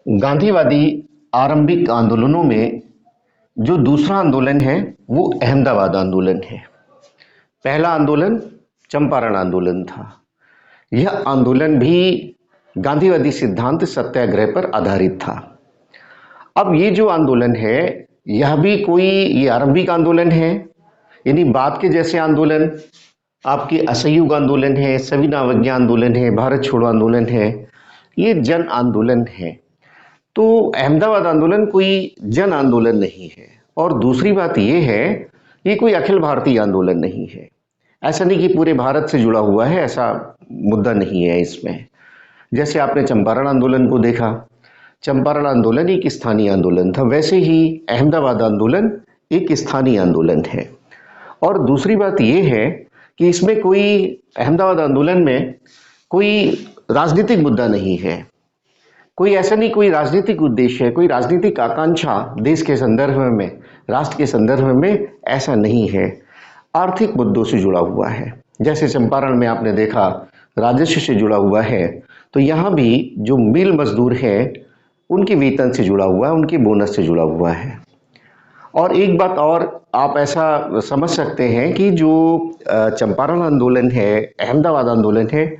गांधीवादी आरंभिक आंदोलनों में जो दूसरा आंदोलन है वो अहमदाबाद आंदोलन है। पहला आंदोलन चंपारण आंदोलन था। यह आंदोलन भी गांधीवादी सिद्धांत सत्याग्रह पर आधारित था। अब ये जो आंदोलन है यह भी ये आरंभिक आंदोलन है, यानी बाद के जैसे आंदोलन आपके असहयोग आंदोलन है, सविनय अवज्ञा आंदोलन है, भारत छोड़ो आंदोलन है, ये जन आंदोलन है। तो अहमदाबाद आंदोलन कोई जन आंदोलन नहीं है। और दूसरी बात ये है, ये कोई अखिल भारतीय आंदोलन नहीं है। ऐसा नहीं कि पूरे भारत से जुड़ा हुआ है, ऐसा मुद्दा नहीं है इसमें। जैसे आपने चंपारण आंदोलन को देखा, चंपारण आंदोलन एक स्थानीय आंदोलन था, वैसे ही अहमदाबाद आंदोलन एक स्थानीय आंदोलन है। और दूसरी बात ये है कि इसमें अहमदाबाद आंदोलन में कोई राजनीतिक मुद्दा नहीं है, कोई ऐसा नहीं, कोई राजनीतिक उद्देश्य है, कोई राजनीतिक आकांक्षा देश के संदर्भ में, राष्ट्र के संदर्भ में ऐसा नहीं है। आर्थिक मुद्दों से जुड़ा हुआ है। जैसे चंपारण में आपने देखा राजस्व से जुड़ा हुआ है, तो यहाँ भी जो मिल मजदूर हैं उनके वेतन से जुड़ा हुआ है, उनके बोनस से जुड़ा हुआ है। और एक बात और आप ऐसा समझ सकते हैं कि जो चंपारण आंदोलन है, अहमदाबाद आंदोलन है,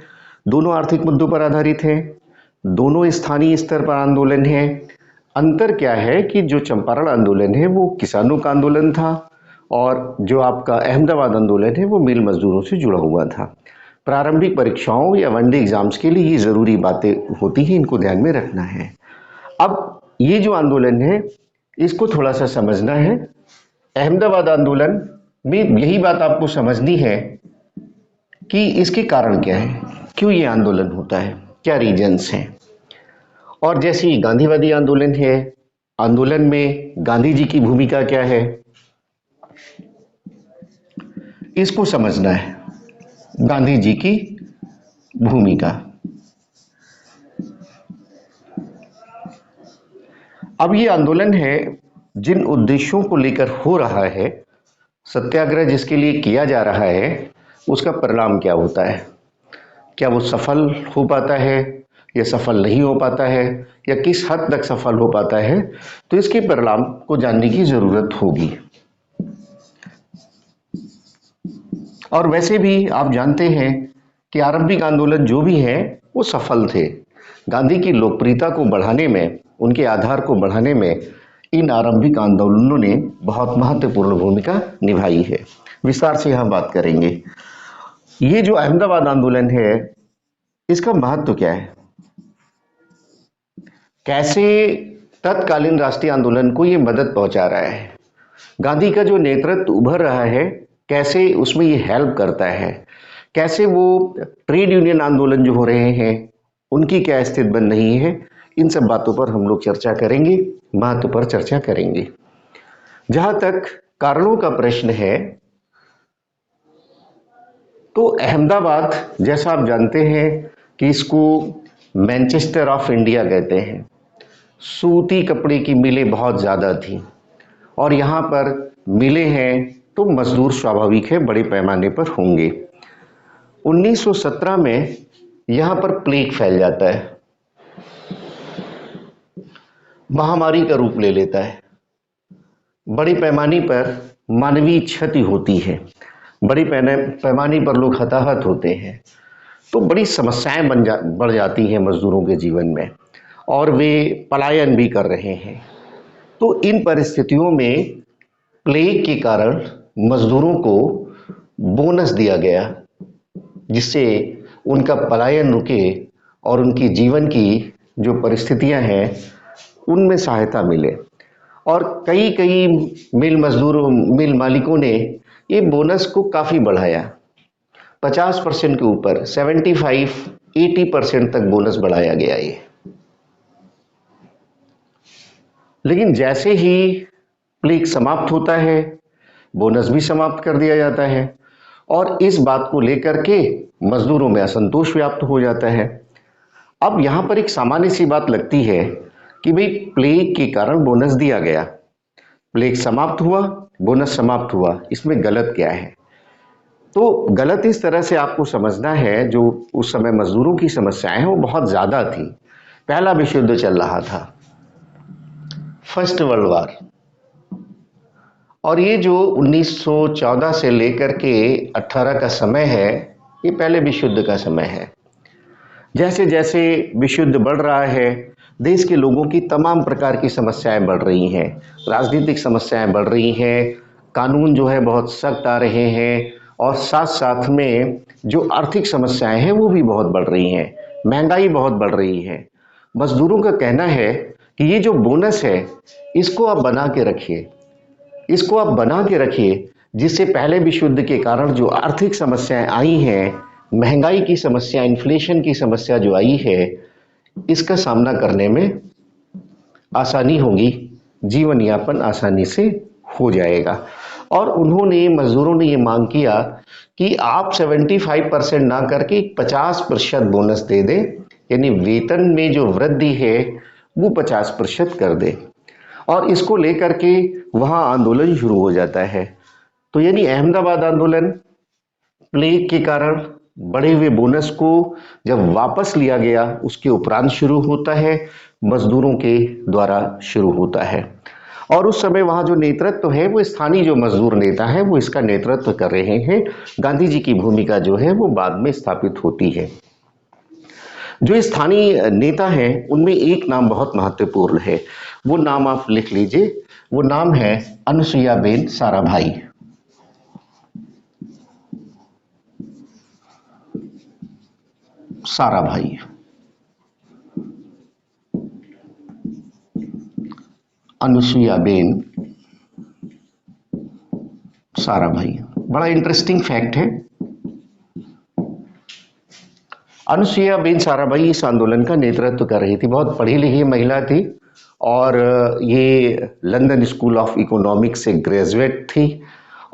दोनों आर्थिक मुद्दों पर आधारित हैं, दोनों स्थानीय स्तर पर आंदोलन है। अंतर क्या है कि जो चंपारण आंदोलन है वो किसानों का आंदोलन था और जो आपका अहमदाबाद आंदोलन है वो मिल मजदूरों से जुड़ा हुआ था। प्रारंभिक परीक्षाओं या वनडे एग्जाम्स के लिए ये ज़रूरी बातें होती हैं, इनको ध्यान में रखना है। अब ये जो आंदोलन है इसको थोड़ा सा समझना है। अहमदाबाद आंदोलन में यही बात आपको समझनी है कि इसके कारण क्या है, क्यों ये आंदोलन होता है, क्या रीजंस हैं। और जैसे ही गांधीवादी आंदोलन है, आंदोलन में गांधी जी की भूमिका क्या है, इसको समझना है। गांधी जी की भूमिका। अब ये आंदोलन है जिन उद्देश्यों को लेकर हो रहा है, सत्याग्रह जिसके लिए किया जा रहा है, उसका परिणाम क्या होता है, क्या वो सफल हो पाता है या सफल नहीं हो पाता है, या किस हद तक सफल हो पाता है, तो इसके परिणाम को जानने की जरूरत होगी। और वैसे भी आप जानते हैं कि आरंभिक आंदोलन जो भी है वो सफल थे। गांधी की लोकप्रियता को बढ़ाने में, उनके आधार को बढ़ाने में इन आरंभिक आंदोलनों ने बहुत महत्वपूर्ण भूमिका निभाई है। विस्तार से यहाँ बात करेंगे। ये जो अहमदाबाद आंदोलन है इसका महत्व क्या है, कैसे तत्कालीन राष्ट्रीय आंदोलन को ये मदद पहुंचा रहा है, गांधी का जो नेतृत्व उभर रहा है कैसे उसमें ये हेल्प करता है, कैसे वो ट्रेड यूनियन आंदोलन जो हो रहे हैं उनकी क्या स्थिति बन रही है, इन सब बातों पर हम लोग चर्चा करेंगे, महत्व पर चर्चा करेंगे। जहां तक कारणों का प्रश्न है, तो अहमदाबाद जैसा आप जानते हैं कि इसको मैनचेस्टर ऑफ इंडिया कहते हैं। सूती कपड़े की मिलें बहुत ज़्यादा थी और यहाँ पर मिलें हैं तो मजदूर स्वाभाविक है बड़े पैमाने पर होंगे। 1917 में यहाँ पर प्लेग फैल जाता है, महामारी का रूप ले लेता है, बड़े पैमाने पर मानवीय क्षति होती है, बड़े पैमाने पर लोग हताहत होते हैं, तो बड़ी समस्याएं बढ़ जाती हैं मजदूरों के जीवन में और वे पलायन भी कर रहे हैं। तो इन परिस्थितियों में प्लेग के कारण मजदूरों को बोनस दिया गया जिससे उनका पलायन रुके और उनकी जीवन की जो परिस्थितियां हैं उनमें सहायता मिले। और कई मिल मालिकों ने ये बोनस को काफ़ी बढ़ाया, 50% के ऊपर 75-80% तक बोनस बढ़ाया गया ये। लेकिन जैसे ही प्लेग समाप्त होता है बोनस भी समाप्त कर दिया जाता है और इस बात को लेकर के मजदूरों में असंतोष व्याप्त हो जाता है। अब यहाँ पर एक सामान्य सी बात लगती है कि भाई प्लेग के कारण बोनस दिया गया, प्लेग समाप्त हुआ, बोनस समाप्त हुआ, इसमें गलत क्या है। तो गलत इस तरह से आपको समझना है, जो उस समय मजदूरों की समस्याएं हैं वो बहुत ज़्यादा थी। पहला विश्व युद्ध चल रहा था, फर्स्ट वर्ल्ड वार, और ये जो 1914 से लेकर के 18 का समय है, ये पहले विश्व युद्ध का समय है। जैसे जैसे विश्व युद्ध बढ़ रहा है, देश के लोगों की तमाम प्रकार की समस्याएं बढ़ रही हैं, राजनीतिक समस्याएं बढ़ रही हैं, कानून जो है बहुत सख्त आ रहे हैं, और साथ साथ में जो आर्थिक समस्याएं हैं वो भी बहुत बढ़ रही हैं, महंगाई बहुत बढ़ रही है। मजदूरों का कहना है कि ये जो बोनस है इसको आप बना के रखिए, इसको आप बना के रखिए, जिससे पहले विश्व युद्ध के कारण जो आर्थिक समस्याएं आई हैं, महंगाई की समस्या, इन्फ्लेशन की समस्या जो आई है, इसका सामना करने में आसानी होगी, जीवन यापन आसानी से हो जाएगा। और उन्होंने, मजदूरों ने ये मांग किया कि आप 75% ना करके 50% बोनस दे दें, यानी वेतन में जो वृद्धि है वो 50% कर दे, और इसको लेकर के वहाँ आंदोलन शुरू हो जाता है। तो यानी अहमदाबाद आंदोलन प्लेग के कारण बढ़े हुए बोनस को जब वापस लिया गया, उसके उपरांत शुरू होता है, मजदूरों के द्वारा शुरू होता है। और उस समय वहाँ जो नेतृत्व है वो स्थानीय जो मजदूर नेता है वो इसका नेतृत्व कर रहे हैं। गांधी जी की भूमिका जो है वो बाद में स्थापित होती है। जो स्थानीय नेता हैं उनमें एक नाम बहुत महत्वपूर्ण है, वो नाम आप लिख लीजिए, वो नाम है अनुसुईयाबेन साराभाई। साराभाई, अनुसुईयाबेन साराभाई। बड़ा इंटरेस्टिंग फैक्ट है, अनुसुईयाबेन साराभाई इस आंदोलन का नेतृत्व कर रही थी। बहुत पढ़ी लिखी महिला थी और ये लंदन स्कूल ऑफ इकोनॉमिक्स से ग्रेजुएट थी।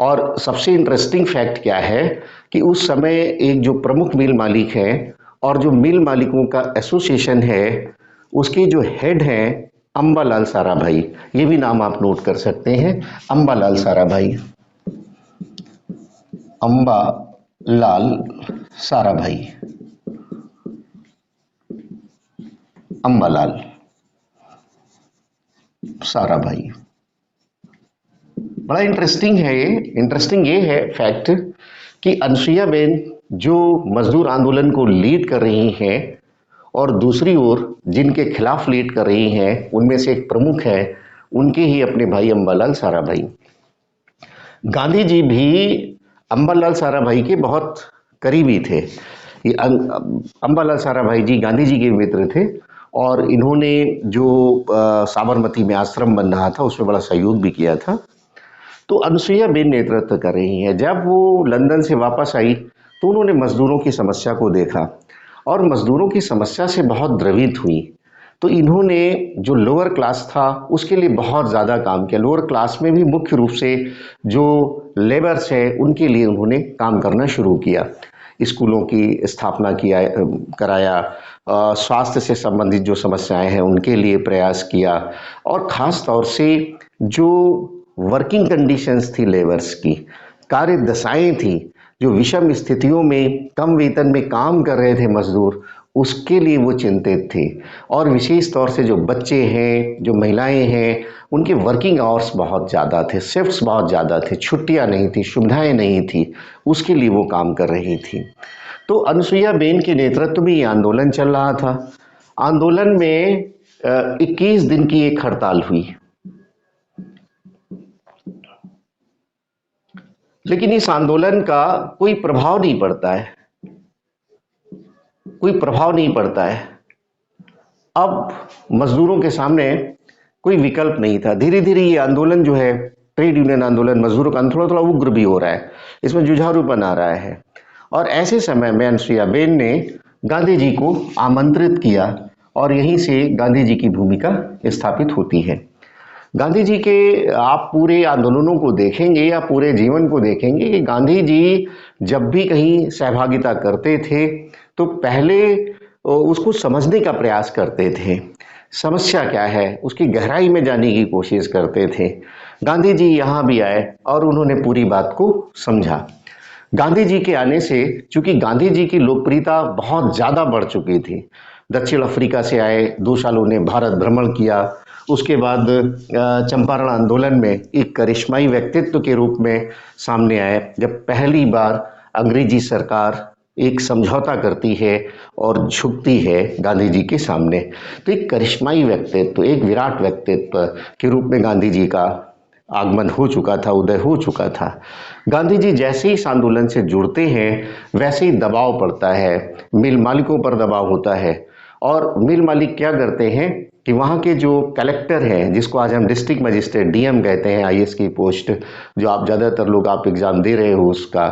और सबसे इंटरेस्टिंग फैक्ट क्या है कि उस समय एक जो प्रमुख मिल मालिक हैं और जो मिल मालिकों का एसोसिएशन है, उसके जो हेड हैं अंबालाल साराभाई, ये भी नाम आप नोट कर सकते हैं, अंबालाल साराभाई, अंबालाल साराभाई, अंबालाल साराभाई। बड़ा इंटरेस्टिंग है ये। इंटरेस्टिंग ये है फैक्ट कि अनुसुईयाबेन जो मजदूर आंदोलन को लीड कर रही हैं और दूसरी ओर जिनके खिलाफ लीड कर रही हैं, उनमें से एक प्रमुख है, उनके ही अपने भाई अंबालाल साराभाई। गांधी जी भी अंबालाल साराभाई के बहुत करीबी थे। ये अंबालाल साराभाई जी गांधी जी के मित्र थे और इन्होंने जो साबरमती में आश्रम बन रहा था उसमें बड़ा सहयोग भी किया था। तो अनुसुईयाबेन नेतृत्व कर रही हैं। जब वो लंदन से वापस आई तो उन्होंने मजदूरों की समस्या को देखा और मजदूरों की समस्या से बहुत द्रवित हुई। तो इन्होंने जो लोअर क्लास था उसके लिए बहुत ज़्यादा काम किया। लोअर क्लास में भी मुख्य रूप से जो लेबर्स हैं उनके लिए उन्होंने काम करना शुरू किया। स्कूलों की स्थापना किया, कराया, स्वास्थ्य से संबंधित जो समस्याएं हैं उनके लिए प्रयास किया, और ख़ास तौर से जो वर्किंग कंडीशंस थी लेबर्स की, कार्य दशाएं थी, जो विषम स्थितियों में कम वेतन में काम कर रहे थे मजदूर, उसके लिए वो चिंतित थे। और विशेष तौर से जो बच्चे हैं, जो महिलाएं हैं, उनके वर्किंग आवर्स बहुत ज़्यादा थे, शिफ्ट्स बहुत ज़्यादा थे, छुट्टियां नहीं थी, सुविधाएं नहीं थी, उसके लिए वो काम कर रही थी। तो अनुसुईयाबेन के नेतृत्व में ये आंदोलन चल रहा था। आंदोलन में 21 दिन की एक हड़ताल हुई, लेकिन इस आंदोलन का कोई प्रभाव नहीं पड़ता है, कोई प्रभाव नहीं पड़ता है। अब मजदूरों के सामने कोई विकल्प नहीं था। धीरे धीरे ये आंदोलन जो है, ट्रेड यूनियन आंदोलन, मजदूरों का थोड़ा थोड़ा उग्र भी हो रहा है, इसमें जुझारूपन आ रहा है। और ऐसे समय में अनुसुईयाबेन ने गांधी जी को आमंत्रित किया और यहीं से गांधी जी की भूमिका स्थापित होती है। गांधी जी के आप पूरे आंदोलनों को देखेंगे या पूरे जीवन को देखेंगे कि गांधी जी जब भी कहीं सहभागिता करते थे तो पहले उसको समझने का प्रयास करते थे, समस्या क्या है उसकी गहराई में जाने की कोशिश करते थे। गांधी जी यहाँ भी आए और उन्होंने पूरी बात को समझा। गांधी जी के आने से, चूंकि गांधी जी की लोकप्रियता बहुत ज़्यादा बढ़ चुकी थी, दक्षिण अफ्रीका से आए, 2 साल उन्हें भारत भ्रमण किया। उसके बाद चंपारण आंदोलन में एक करिश्माई व्यक्तित्व के रूप में सामने आए, जब पहली बार अंग्रेजी सरकार एक समझौता करती है और झुकती है गांधी जी के सामने। तो एक करिश्माई व्यक्तित्व, एक विराट व्यक्तित्व के रूप में गांधी जी का आगमन हो चुका था, उदय हो चुका था। गांधी जी जैसे ही इस आंदोलन से जुड़ते हैं वैसे ही दबाव पड़ता है, मिल मालिकों पर दबाव होता है। और मिल मालिक क्या करते हैं कि वहाँ के जो कलेक्टर हैं, जिसको आज हम डिस्ट्रिक्ट मजिस्ट्रेट डीएम कहते हैं, आईएएस की पोस्ट जो आप ज़्यादातर लोग आप एग्ज़ाम दे रहे हो उसका,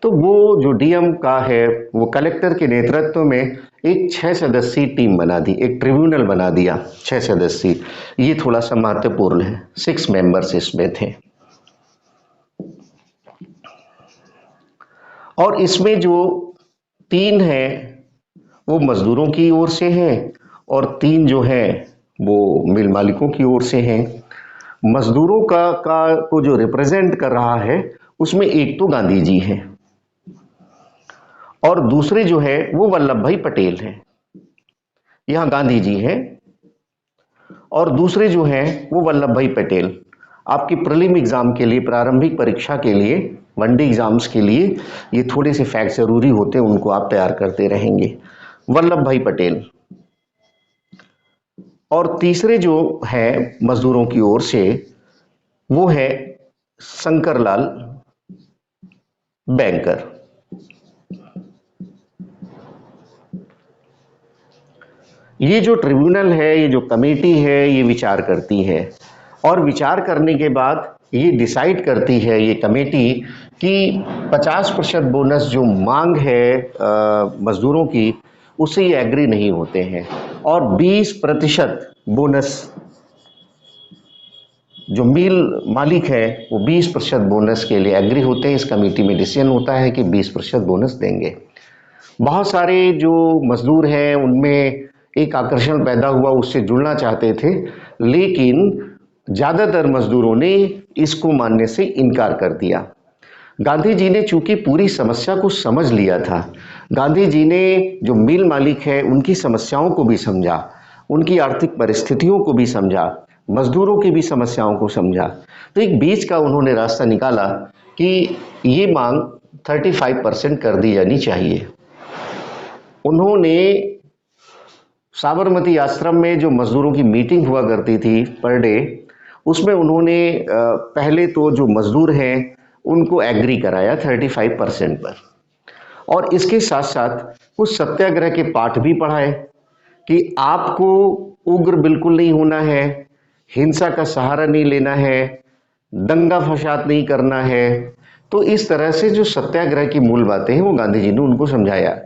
तो वो जो डीएम का है वो कलेक्टर के नेतृत्व में एक 6 सदस्यीय टीम बना दी, एक ट्रिब्यूनल बना दिया 6 सदस्यीय। ये थोड़ा सा महत्वपूर्ण है, 6 मेंबर्स इसमें थे। और इसमें जो 3 हैं वो मजदूरों की ओर से हैं और 3 जो हैं वो मिल मालिकों की ओर से हैं। मजदूरों को जो रिप्रेजेंट कर रहा है उसमें एक तो गांधी जी हैं और दूसरे जो है वो वल्लभ भाई पटेल हैं। यहाँ गांधी जी हैं और दूसरे जो हैं वो वल्लभ भाई पटेल। आपकी प्रीलिम एग्जाम के लिए, प्रारंभिक परीक्षा के लिए, वनडे एग्जाम्स के लिए ये थोड़े से फैक्ट जरूरी होते हैं, उनको आप तैयार करते रहेंगे। वल्लभ भाई पटेल और तीसरे जो है मजदूरों की ओर से वो है शंकरलाल बैंकर। ये जो ट्रिब्यूनल है, ये जो कमेटी है, ये विचार करती है और विचार करने के बाद ये डिसाइड करती है ये कमेटी कि 50% बोनस जो मांग है मजदूरों की, उससे ये एग्री नहीं होते हैं और 20% बोनस जो मिल मालिक है वो 20% बोनस के लिए एग्री होते हैं। इस कमेटी में डिसीजन होता है कि 20% बोनस देंगे। बहुत सारे जो मजदूर हैं उनमें एक आकर्षण पैदा हुआ, उससे जुड़ना चाहते थे, लेकिन ज़्यादातर मजदूरों ने इसको मानने से इनकार कर दिया। गांधी जी ने चूंकि पूरी समस्या को समझ लिया था, गांधी जी ने जो मिल मालिक है उनकी समस्याओं को भी समझा, उनकी आर्थिक परिस्थितियों को भी समझा, मजदूरों की भी समस्याओं को समझा। तो एक बीच का उन्होंने रास्ता निकाला कि ये मांग 35% कर दी जानी चाहिए। उन्होंने साबरमती आश्रम में जो मजदूरों की मीटिंग हुआ करती थी पर डे, उसमें उन्होंने पहले तो जो मजदूर हैं उनको एग्री कराया 35% पर, और इसके साथ साथ कुछ सत्याग्रह के पाठ भी पढ़ाए कि आपको उग्र बिल्कुल नहीं होना है, हिंसा का सहारा नहीं लेना है, दंगा फसाद नहीं करना है। तो इस तरह से जो सत्याग्रह की मूल बातें हैं वो गांधी जी ने उनको समझाया।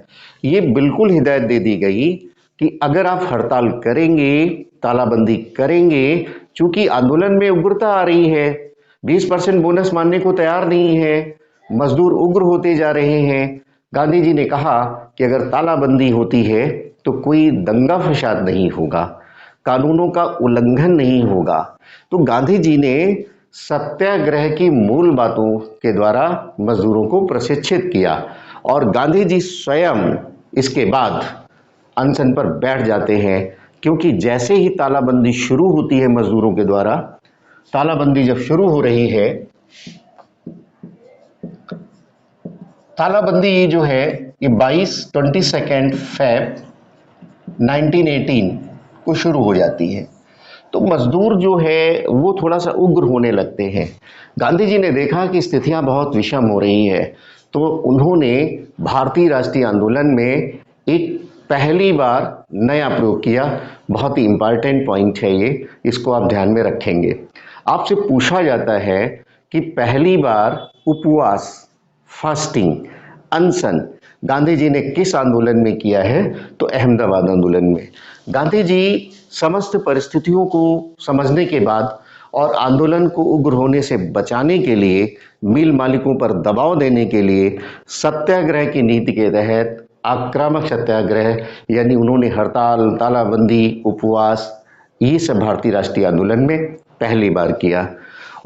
ये बिल्कुल हिदायत दे दी गई कि अगर आप हड़ताल करेंगे, तालाबंदी करेंगे, चूंकि आंदोलन में उग्रता आ रही है, 20% बोनस मानने को तैयार नहीं है, मजदूर उग्र होते जा रहे हैं, गांधी जी ने कहा कि अगर तालाबंदी होती है तो कोई दंगा फसाद नहीं होगा, कानूनों का उल्लंघन नहीं होगा। तो गांधी जी ने सत्याग्रह की मूल बातों के द्वारा मजदूरों को प्रशिक्षित किया और गांधी जी स्वयं इसके बाद अनशन पर बैठ जाते हैं, क्योंकि जैसे ही तालाबंदी शुरू होती है मजदूरों के द्वारा, तालाबंदी जब शुरू हो रही है, तालाबंदी जो है ये 22 फेब 1918 को शुरू हो जाती है। तो मजदूर जो है वो थोड़ा सा उग्र होने लगते हैं। गांधी जी ने देखा कि स्थितियां बहुत विषम हो रही है, तो उन्होंने भारतीय राष्ट्रीय आंदोलन में एक पहली बार नया प्रयोग किया। बहुत ही इंपॉर्टेंट पॉइंट है ये, इसको आप ध्यान में रखेंगे। आपसे पूछा जाता है कि पहली बार उपवास, फास्टिंग, अनशन गांधी जी ने किस आंदोलन में किया है? तो अहमदाबाद आंदोलन में। गांधी जी समस्त परिस्थितियों को समझने के बाद और आंदोलन को उग्र होने से बचाने के लिए, मिल मालिकों पर दबाव देने के लिए सत्याग्रह की नीति के तहत आक्रामक सत्याग्रह, यानी उन्होंने हड़ताल, तालाबंदी, उपवास, ये सब भारतीय राष्ट्रीय आंदोलन में पहली बार किया।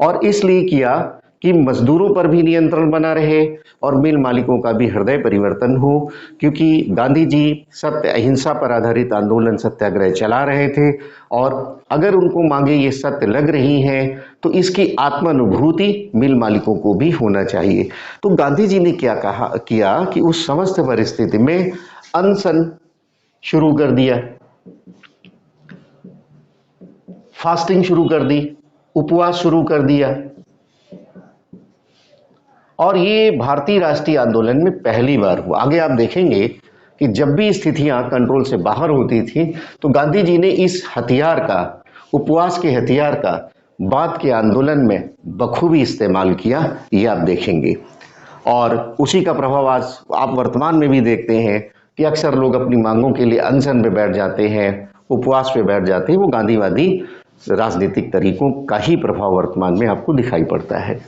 और इसलिए किया कि मजदूरों पर भी नियंत्रण बना रहे और मिल मालिकों का भी हृदय परिवर्तन हो, क्योंकि गांधी जी सत्य अहिंसा पर आधारित आंदोलन सत्याग्रह चला रहे थे और अगर उनको मांगे ये सत्य लग रही हैं तो इसकी आत्मानुभूति मिल मालिकों को भी होना चाहिए। तो गांधी जी ने क्या किया कि उस समस्त परिस्थिति में अनशन शुरू कर दिया, फास्टिंग शुरू कर दी, उपवास शुरू कर दिया। और ये भारतीय राष्ट्रीय आंदोलन में पहली बार हुआ। आगे आप देखेंगे कि जब भी स्थितियां कंट्रोल से बाहर होती थी तो गांधी जी ने इस हथियार का, उपवास के हथियार का बाद के आंदोलन में बखूबी इस्तेमाल किया, ये आप देखेंगे। और उसी का प्रभाव आज आप वर्तमान में भी देखते हैं कि अक्सर लोग अपनी मांगों के लिए अनशन पे बैठ जाते हैं, उपवास पे बैठ जाते हैं। वो गांधीवादी राजनीतिक तरीकों का ही प्रभाव वर्तमान में आपको दिखाई पड़ता है।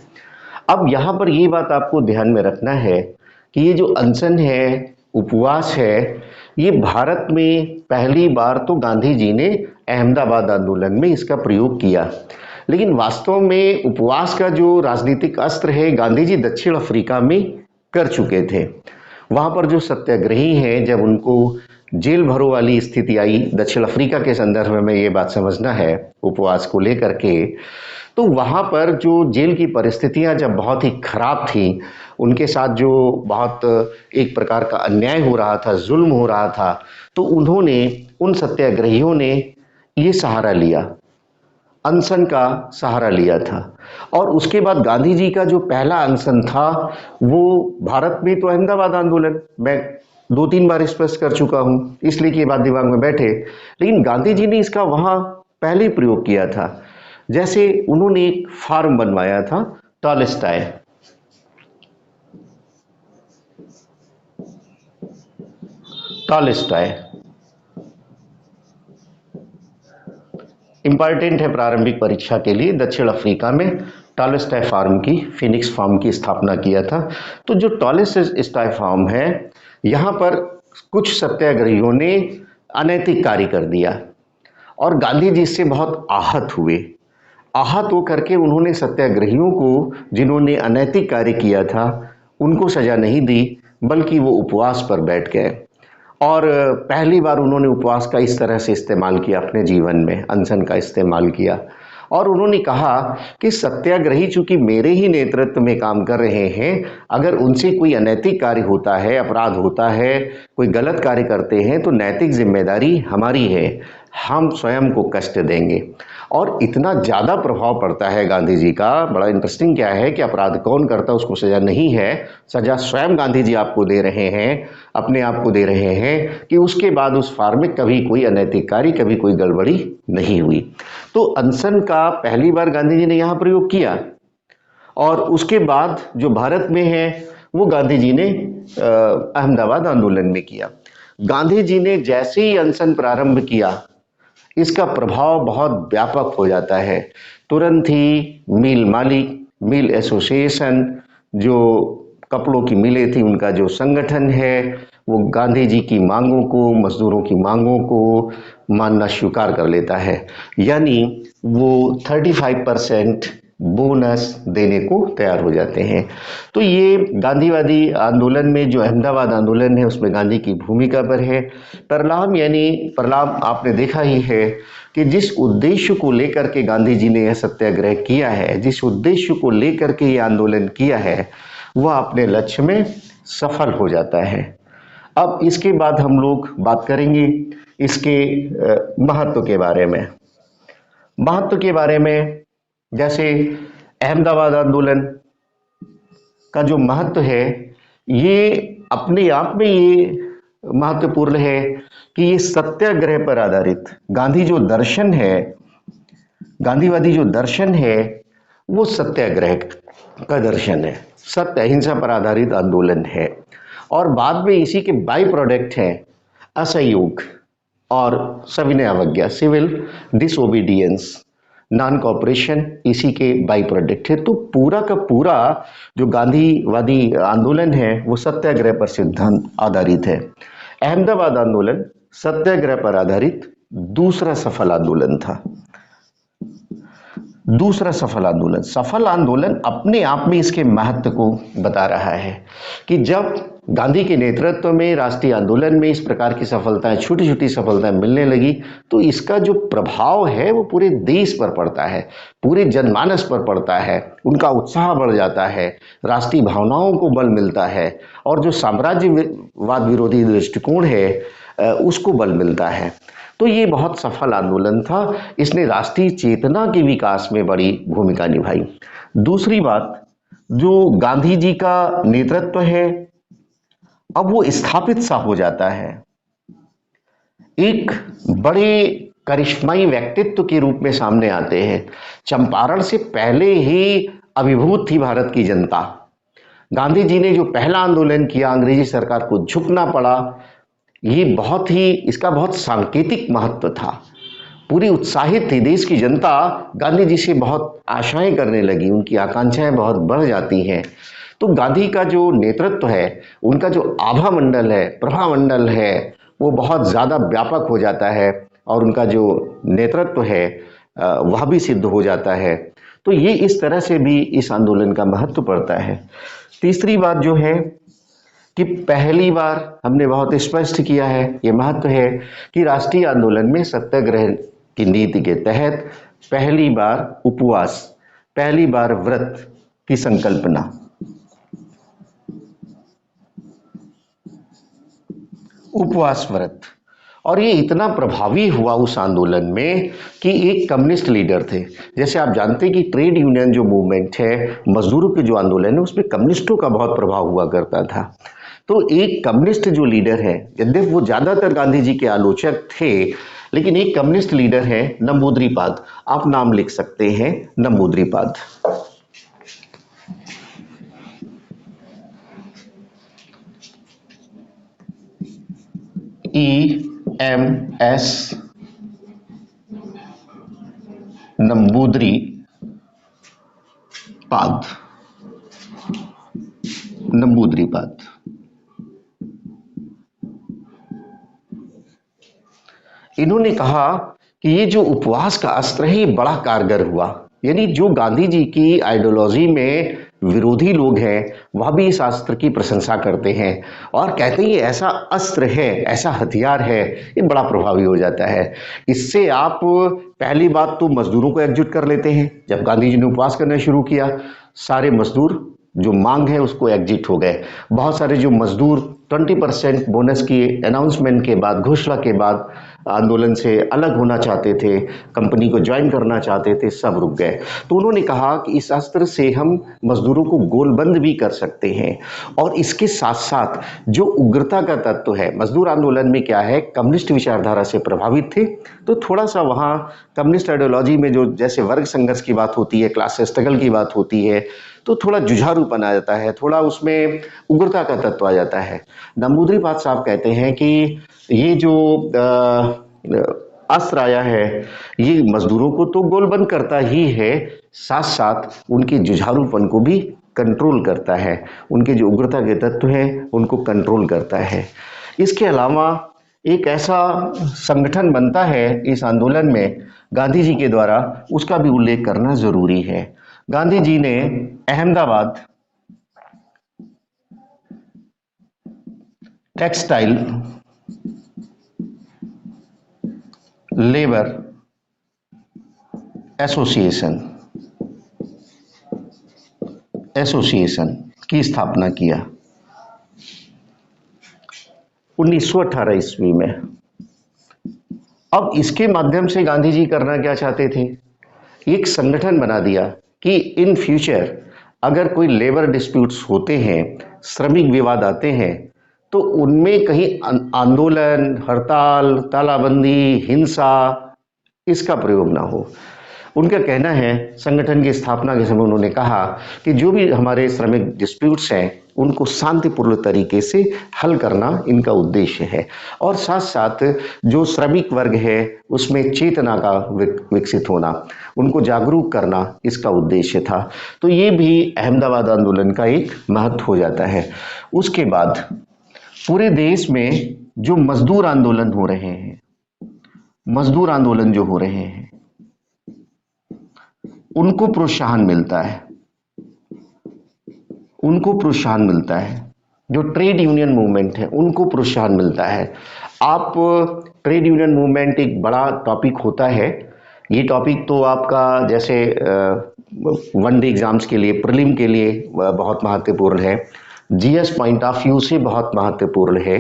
अब यहाँ पर ये बात आपको ध्यान में रखना है कि ये जो अनशन है, उपवास है, ये भारत में पहली बार तो गांधी जी ने अहमदाबाद आंदोलन में इसका प्रयोग किया, लेकिन वास्तव में उपवास का जो राजनीतिक अस्त्र है गांधी जी दक्षिण अफ्रीका में कर चुके थे। वहाँ पर जो सत्याग्रही हैं, जब उनको जेल भरो वाली स्थिति आई, दक्षिण अफ्रीका के संदर्भ में ये बात समझना है उपवास को लेकर के, तो वहाँ पर जो जेल की परिस्थितियाँ जब बहुत ही खराब थी, उनके साथ जो बहुत एक प्रकार का अन्याय हो रहा था, जुल्म हो रहा था, तो उन्होंने, उन सत्याग्रहियों ने ये सहारा लिया, अनशन का सहारा लिया था। और उसके बाद गांधी जी का जो पहला अनशन था वो भारत में तो अहमदाबाद आंदोलन, मैं 2-3 बार स्पष्ट कर चुका हूँ, इसलिए कि ये बात दिमाग में बैठे, लेकिन गांधी जी ने इसका वहाँ पहले प्रयोग किया था। जैसे उन्होंने एक फार्म बनवाया था टॉलस्टॉय, इंपॉर्टेंट है प्रारंभिक परीक्षा के लिए। दक्षिण अफ्रीका में टॉलस्टॉय फार्म की, फिनिक्स फार्म की स्थापना किया था। तो जो टॉलस्टॉय फार्म है, यहाँ पर कुछ सत्याग्रहियों ने अनैतिक कार्य कर दिया और गांधी जी इससे बहुत आहत हुए। आहत होकर के उन्होंने सत्याग्रहियों को, जिन्होंने अनैतिक कार्य किया था, उनको सजा नहीं दी, बल्कि वो उपवास पर बैठ गए। और पहली बार उन्होंने उपवास का इस तरह से इस्तेमाल किया अपने जीवन में, अनशन का इस्तेमाल किया। और उन्होंने कहा कि सत्याग्रही चूंकि मेरे ही नेतृत्व में काम कर रहे हैं, अगर उनसे कोई अनैतिक कार्य होता है, अपराध होता है, कोई गलत कार्य करते हैं, तो नैतिक जिम्मेदारी हमारी है, हम स्वयं को कष्ट देंगे। और इतना ज़्यादा प्रभाव पड़ता है गांधी जी का। बड़ा इंटरेस्टिंग क्या है कि अपराध कौन करता है उसको सज़ा नहीं है, सज़ा स्वयं गांधी जी आपको दे रहे हैं, अपने आप को दे रहे हैं, कि उसके बाद उस फार्म में कभी कोई अनैतिक कार्य, कभी कोई गड़बड़ी नहीं हुई। तो अनशन का पहली बार गांधी जी ने यहाँ प्रयोग किया और उसके बाद जो भारत में है वो गांधी जी ने अहमदाबाद आंदोलन में किया। गांधी जी ने जैसे ही अनशन प्रारंभ किया, इसका प्रभाव बहुत व्यापक हो जाता है। तुरंत ही मिल मालिक, मिल एसोसिएशन, जो कपड़ों की मिलें थी, उनका जो संगठन है, वो गांधी जी की मांगों को, मजदूरों की मांगों को मानना स्वीकार कर लेता है। यानी वो 35% बोनस देने को तैयार हो जाते हैं। तो ये गांधीवादी आंदोलन में जो अहमदाबाद आंदोलन है उसमें गांधी की भूमिका पर है। परिणाम, यानी परिणाम आपने देखा ही है कि जिस उद्देश्य को लेकर के गांधी जी ने यह सत्याग्रह किया है, जिस उद्देश्य को लेकर के ये आंदोलन किया है, वह अपने लक्ष्य में सफल हो जाता है। अब इसके बाद हम लोग बात करेंगे इसके महत्व के बारे में। महत्व के बारे में, जैसे अहमदाबाद आंदोलन का जो महत्व है, ये अपने आप में ये महत्वपूर्ण है कि ये सत्याग्रह पर आधारित गांधी जो दर्शन है, गांधीवादी जो दर्शन है, वो सत्याग्रह का दर्शन है, सत्य अहिंसा पर आधारित आंदोलन है। और बाद में इसी के बाई प्रोडक्ट हैं असहयोग और सविनय अवज्ञा, सिविल डिसओबीडियंस, नॉन कॉपरेशन, इसी के बाई प्रोडक्ट है। तो पूरा का पूरा जो गांधीवादी आंदोलन है वो सत्याग्रह पर सिद्धांत आधारित है। अहमदाबाद आंदोलन सत्याग्रह पर आधारित दूसरा सफल आंदोलन था। दूसरा सफल आंदोलन अपने आप में इसके महत्व को बता रहा है कि जब गांधी के नेतृत्व में राष्ट्रीय आंदोलन में इस प्रकार की सफलताएं, छोटी छोटी सफलताएं मिलने लगी, तो इसका जो प्रभाव है वो पूरे देश पर पड़ता है, पूरे जनमानस पर पड़ता है। उनका उत्साह बढ़ जाता है, राष्ट्रीय भावनाओं को बल मिलता है और जो साम्राज्यवाद विरोधी दृष्टिकोण है उसको बल मिलता है। तो ये बहुत सफल आंदोलन था, इसने राष्ट्रीय चेतना के विकास में बड़ी भूमिका निभाई। दूसरी बात, जो गांधी जी का नेतृत्व है अब वो स्थापित सा हो जाता है, एक बड़े करिश्माई व्यक्तित्व के रूप में सामने आते हैं। चंपारण से पहले ही अभिभूत थी भारत की जनता। गांधी जी ने जो पहला आंदोलन किया, अंग्रेजी सरकार को झुकना पड़ा, ये इसका बहुत सांकेतिक महत्व था। पूरी उत्साहित थी देश की जनता, गांधी जी से बहुत आशाएं करने लगी, उनकी आकांक्षाएं बहुत बढ़ जाती हैं। तो गांधी का जो नेतृत्व है, उनका जो आभा मंडल है, प्रभा मंडल है, वो बहुत ज़्यादा व्यापक हो जाता है और उनका जो नेतृत्व है वह भी सिद्ध हो जाता है। तो ये इस तरह से भी इस आंदोलन का महत्व पड़ता है। तीसरी बात जो है कि पहली बार हमने बहुत स्पष्ट किया है, ये महत्व है कि राष्ट्रीय आंदोलन में सत्याग्रह की नीति के तहत पहली बार उपवास, पहली बार व्रत की संकल्पना, उपवास व्रत, और ये इतना प्रभावी हुआ उस आंदोलन में कि एक कम्युनिस्ट लीडर थे। जैसे आप जानते हैं कि ट्रेड यूनियन जो मूवमेंट है, मजदूरों के जो आंदोलन है, उसमें कम्युनिस्टों का बहुत प्रभाव हुआ करता था। तो एक कम्युनिस्ट जो लीडर है, यद्यपि वो ज़्यादातर गांधी जी के आलोचक थे, लेकिन एक कम्युनिस्ट लीडर है नंबूद्रिपाद, आप नाम लिख सकते हैं नंबूद्रिपाद। EMS नंबूद्रिपाद। इन्होंने कहा कि ये जो उपवास का अस्त्र है ये बड़ा कारगर हुआ। यानी जो गांधी जी की आइडियोलॉजी में विरोधी लोग हैं वह भी इस अस्त्र की प्रशंसा करते हैं और कहते हैं ये ऐसा अस्त्र है, ऐसा हथियार है, ये बड़ा प्रभावी हो जाता है। इससे आप पहली बात तो मजदूरों को एकजुट कर लेते हैं। जब गांधी जी ने उपवास करना शुरू किया, सारे मजदूर जो मांग है उसको एग्जिट हो गए। बहुत सारे जो मजदूर 20% बोनस की अनाउंसमेंट के बाद, घोषणा के बाद आंदोलन से अलग होना चाहते थे, कंपनी को ज्वाइन करना चाहते थे, सब रुक गए। तो उन्होंने कहा कि इस अस्त्र से हम मजदूरों को गोलबंद भी कर सकते हैं। और इसके साथ साथ जो उग्रता का तत्व है, मजदूर आंदोलन में क्या है, कम्युनिस्ट विचारधारा से प्रभावित थे, तो थोड़ा सा वहाँ कम्युनिस्ट आइडियोलॉजी में जो जैसे वर्ग संघर्ष की बात होती है, क्लास स्ट्रगल की बात होती है, तो थोड़ा जुझारूपन आ जाता है, थोड़ा उसमें उग्रता का तत्व आ जाता है। नंबूद्रिपाद साहब कहते हैं कि ये जो अस्त्र आया है ये मजदूरों को तो गोलबंद करता ही है, साथ साथ उनके जुझारूपन को भी कंट्रोल करता है, उनके जो उग्रता के तत्व हैं उनको कंट्रोल करता है। इसके अलावा एक ऐसा संगठन बनता है इस आंदोलन में गांधी जी के द्वारा, उसका भी उल्लेख करना जरूरी है। गांधी जी ने अहमदाबाद टेक्सटाइल लेबर एसोसिएशन की स्थापना किया 1918 ईस्वी में। अब इसके माध्यम से गांधी जी करना क्या चाहते थे, एक संगठन बना दिया कि इन फ्यूचर अगर कोई लेबर डिस्प्यूट्स होते हैं, श्रमिक विवाद आते हैं, तो उनमें कहीं आंदोलन, हड़ताल, तालाबंदी, हिंसा इसका प्रयोग ना हो। उनका कहना है, संगठन की स्थापना के समय उन्होंने कहा कि जो भी हमारे श्रमिक डिस्प्यूट्स हैं उनको शांतिपूर्ण तरीके से हल करना इनका उद्देश्य है, और साथ साथ जो श्रमिक वर्ग है उसमें चेतना का विकसित होना, उनको जागरूक करना इसका उद्देश्य था। तो ये भी अहमदाबाद आंदोलन का एक महत्व हो जाता है। उसके बाद पूरे देश में जो मजदूर आंदोलन हो रहे हैं, उनको प्रोत्साहन मिलता है, उनको प्रोत्साहन मिलता है। जो ट्रेड यूनियन मूवमेंट है उनको प्रोत्साहन मिलता है। आप ट्रेड यूनियन मूवमेंट एक बड़ा टॉपिक होता है। ये टॉपिक तो आपका जैसे वन डे एग्जाम्स के लिए, प्रीलिम के लिए बहुत महत्वपूर्ण है, जीएस पॉइंट ऑफ व्यू से बहुत महत्वपूर्ण है।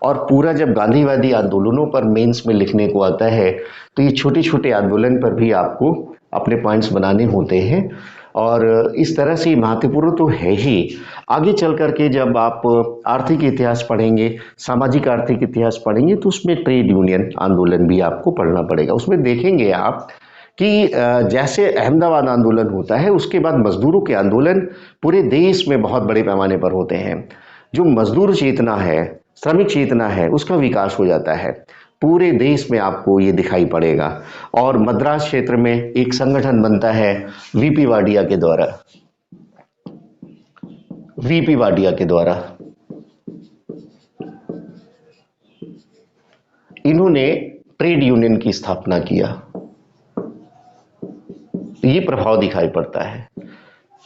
और पूरा जब गांधीवादी आंदोलनों पर मेंस में लिखने को आता है तो ये छोटे छोटे आंदोलन पर भी आपको अपने पॉइंट्स बनाने होते हैं। और इस तरह से महत्वपूर्ण तो है ही। आगे चल करके जब आप आर्थिक इतिहास पढ़ेंगे, सामाजिक आर्थिक इतिहास पढ़ेंगे तो उसमें ट्रेड यूनियन आंदोलन भी आपको पढ़ना पड़ेगा। उसमें देखेंगे आप कि जैसे अहमदाबाद आंदोलन होता है उसके बाद मजदूरों के आंदोलन पूरे देश में बहुत बड़े पैमाने पर होते हैं। जो मजदूर चेतना है, श्रमिक चेतना है, उसका विकास हो जाता है। पूरे देश में आपको ये दिखाई पड़ेगा। और मद्रास क्षेत्र में एक संगठन बनता है वीपी वाडिया के द्वारा, वीपी वाडिया के द्वारा। इन्होंने ट्रेड यूनियन की स्थापना किया। ये प्रभाव दिखाई पड़ता है।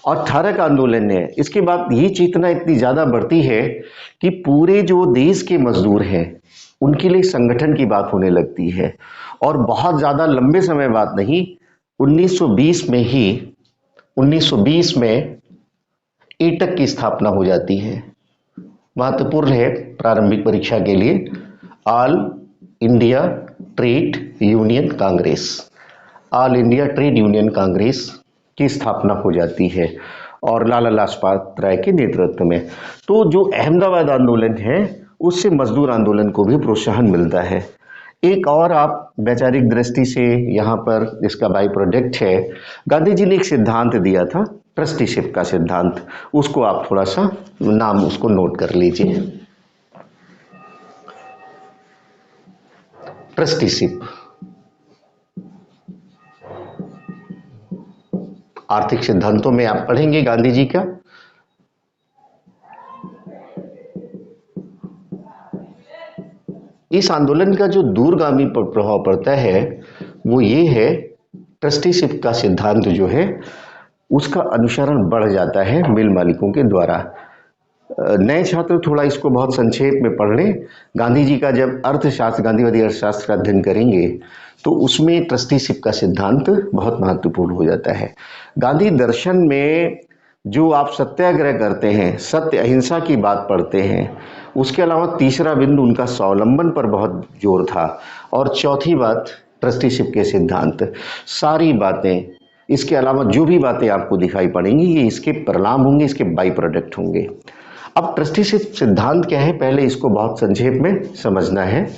और 18 का आंदोलन है, इसके बाद ये चेतना इतनी ज़्यादा बढ़ती है कि पूरे जो देश के मजदूर हैं उनके लिए संगठन की बात होने लगती है। और बहुत ज़्यादा लंबे समय बाद नहीं, 1920 में ही 1920 में एटक की स्थापना हो जाती है। महत्वपूर्ण है प्रारंभिक परीक्षा के लिए, all India trade union Congress, all India trade union Congress की स्थापना हो जाती है और लाला लाजपत राय के नेतृत्व में। तो जो अहमदाबाद आंदोलन है उससे मजदूर आंदोलन को भी प्रोत्साहन मिलता है। एक और आप वैचारिक दृष्टि से यहाँ पर इसका बाई प्रोडक्ट है, गांधी जी ने एक सिद्धांत दिया था ट्रस्टीशिप का सिद्धांत, उसको आप थोड़ा सा नाम उसको नोट कर लीजिए। ट्रस्टीशिप आर्थिक सिद्धांतों में आप पढ़ेंगे गांधी जी का। इस आंदोलन का जो दूरगामी प्रभाव पड़ता है वो ये है, ट्रस्टीशिप का सिद्धांत जो है उसका अनुसरण बढ़ जाता है मिल मालिकों के द्वारा। नए छात्र थोड़ा इसको बहुत संक्षेप में पढ़ लें। गांधी जी का जब अर्थशास्त्र, गांधीवादी अर्थशास्त्र का अध्ययन करेंगे तो उसमें ट्रस्टीशिप का सिद्धांत बहुत महत्वपूर्ण हो जाता है। गांधी दर्शन में जो आप सत्याग्रह करते हैं, सत्य अहिंसा की बात पढ़ते हैं, उसके अलावा तीसरा बिंदु उनका स्वावलंबन पर बहुत जोर था। और चौथी बात ट्रस्टीशिप के सिद्धांत। सारी बातें, इसके अलावा जो भी बातें आपको दिखाई पड़ेंगी ये इसके परिणाम होंगे, इसके बाई प्रोडक्ट होंगे। अब ट्रस्टीशिप सिद्धांत क्या है, पहले इसको बहुत संक्षेप में समझना है।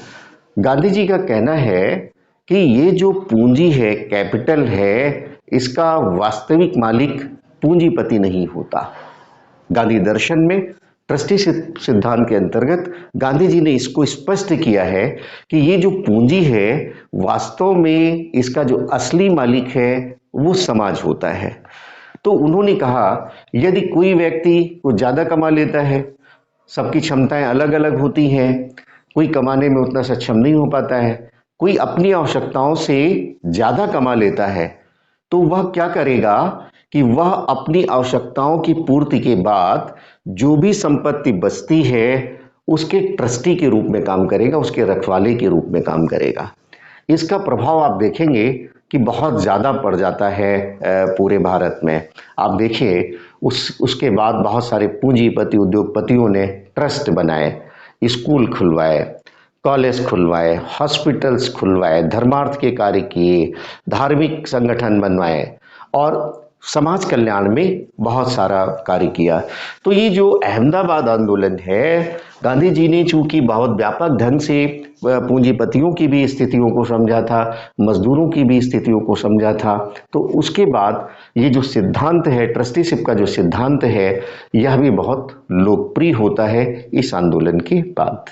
गांधी जी का कहना है कि ये जो पूंजी है, कैपिटल है, इसका वास्तविक मालिक पूंजीपति नहीं होता। गांधी दर्शन में ट्रस्टीशिप सिद्धांत के अंतर्गत गांधी जी ने इसको स्पष्ट किया है कि ये जो पूंजी है वास्तव में इसका जो असली मालिक है वो समाज होता है। तो उन्होंने कहा यदि कोई व्यक्ति को ज़्यादा कमा लेता है, सबकी क्षमताएं अलग अलग होती हैं, कोई कमाने में उतना सक्षम नहीं हो पाता है, कोई अपनी आवश्यकताओं से ज़्यादा कमा लेता है, तो वह क्या करेगा कि वह अपनी आवश्यकताओं की पूर्ति के बाद जो भी संपत्ति बचती है उसके ट्रस्टी के रूप में काम करेगा, उसके रखवाले के रूप में काम करेगा। इसका प्रभाव आप देखेंगे कि बहुत ज़्यादा पड़ जाता है पूरे भारत में। आप देखिए उसके बाद बहुत सारे पूंजीपति उद्योगपतियों ने ट्रस्ट बनाए, स्कूल खुलवाए, कॉलेज खुलवाए, हॉस्पिटल्स खुलवाए, धर्मार्थ के कार्य किए, धार्मिक संगठन बनवाए और समाज कल्याण में बहुत सारा कार्य किया। तो ये जो अहमदाबाद आंदोलन है, गांधी जी ने चूंकि बहुत व्यापक ढंग से पूंजीपतियों की भी स्थितियों को समझा था, मजदूरों की भी स्थितियों को समझा था, तो उसके बाद ये जो सिद्धांत है, ट्रस्टीशिप का जो सिद्धांत है, यह भी बहुत लोकप्रिय होता है इस आंदोलन के बाद।